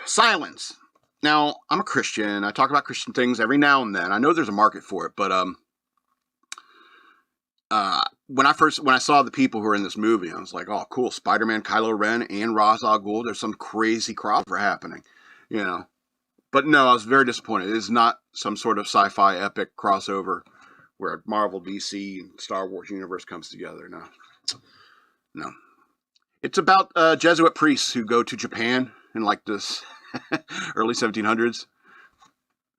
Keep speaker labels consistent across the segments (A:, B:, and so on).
A: Silence. Now, I'm a Christian. I talk about Christian things every now and then. I know there's a market for it, but when I saw the people who were in this movie, I was like, oh, cool, Spider-Man, Kylo Ren, and Ra's al Ghul. There's some crazy crossover happening, you know. But no, I was very disappointed. It is not some sort of sci-fi epic crossover where Marvel, DC, and Star Wars universe comes together. No. It's about Jesuit priests who go to Japan in like this early 1700s,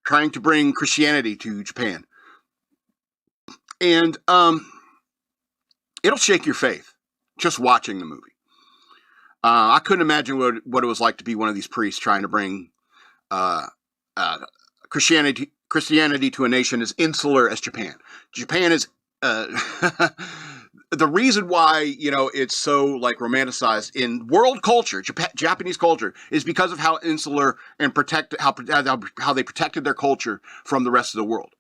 A: trying to bring Christianity to Japan. And it'll shake your faith just watching the movie. I couldn't imagine what it was like to be one of these priests trying to bring Christianity to a nation as insular as Japan. Japan is the reason why it's so like romanticized in world culture, Japanese culture, is because of how insular and how they protected their culture from the rest of the world.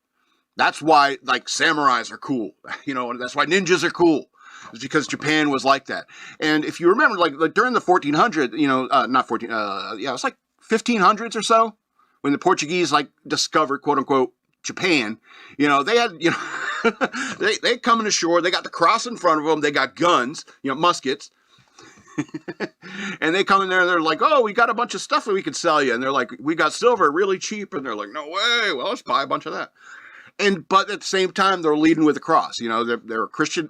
A: That's why like samurais are cool, and that's why ninjas are cool. It's because Japan was like that. And if you remember, like during the 1400s, it was like 1500s or so, when the Portuguese discovered, quote unquote, Japan. They had they coming ashore. They got the cross in front of them. They got guns, muskets, and they come in there and they're like, "Oh, we got a bunch of stuff that we could sell you." And they're like, "We got silver really cheap." And they're like, "No way! Well, let's buy a bunch of that." But at the same time, they're leading with the cross. They're Christian.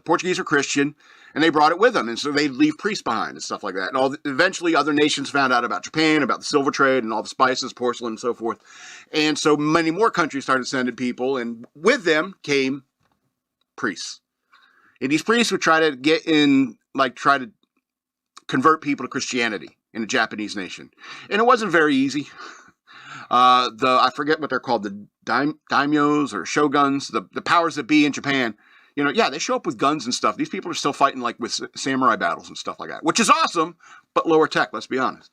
A: Portuguese are Christian, and they brought it with them, and so they leave priests behind and stuff like that. And eventually, other nations found out about Japan, about the silver trade, and all the spices, porcelain, and so forth. And so many more countries started sending people, and with them came priests. And these priests would try to convert people to Christianity in a Japanese nation, and it wasn't very easy. I forget what they're called, the daimyos or shoguns, the powers that be in Japan. They show up with guns and stuff. These people are still fighting with samurai battles and stuff like that, which is awesome, but lower tech, let's be honest.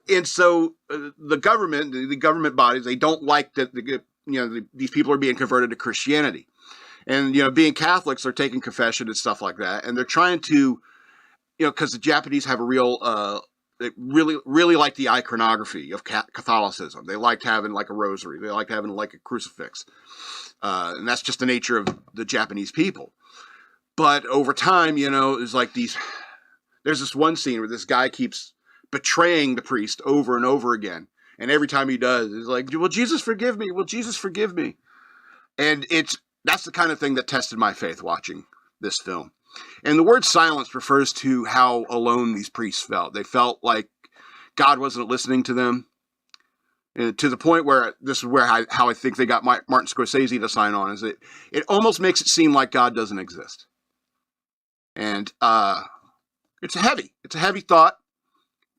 A: And so the government bodies, they don't like that these people are being converted to Christianity. And, being Catholics, they're taking confession and stuff like that. And they're trying to, because the Japanese have a real... They really like the iconography of Catholicism. They liked having a rosary. They liked having a crucifix. And that's just the nature of the Japanese people. But over time, there's this one scene where this guy keeps betraying the priest over and over again. And every time he does, it's like, "Will Jesus forgive me? Will Jesus forgive me?" And that's the kind of thing that tested my faith watching this film. And the word silence refers to how alone these priests felt. They felt like God wasn't listening to them. And to the point where this is how I think they got Martin Scorsese to sign on, is that it almost makes it seem like God doesn't exist. And it's a heavy thought.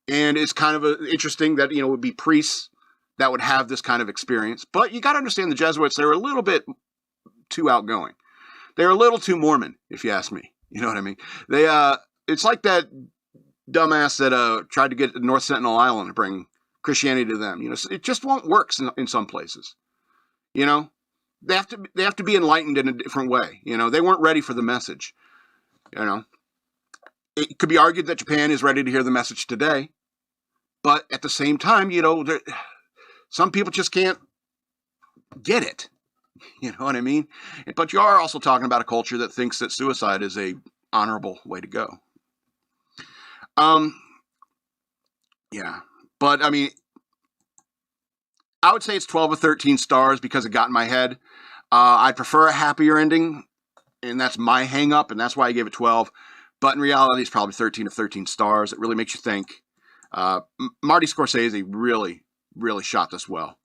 A: And it's kind of interesting that, it would be priests that would have this kind of experience. But you got to understand the Jesuits, they were a little bit too outgoing. They're a little too Mormon, if you ask me. You know what I mean? It's like that dumbass that tried to get to North Sentinel Island to bring Christianity to them. It just won't work in some places. They have to be enlightened in a different way. They weren't ready for the message. It could be argued that Japan is ready to hear the message today, but at the same time, some people just can't get it. You know what I mean? But you are also talking about a culture that thinks that suicide is a honorable way to go. Yeah. But, I mean, I would say it's 12 or 13 stars because it got in my head. I'd prefer a happier ending, and that's my hang-up, and that's why I gave it 12. But in reality, it's probably 13 of 13 stars. It really makes you think. Marty Scorsese really, really shot this well.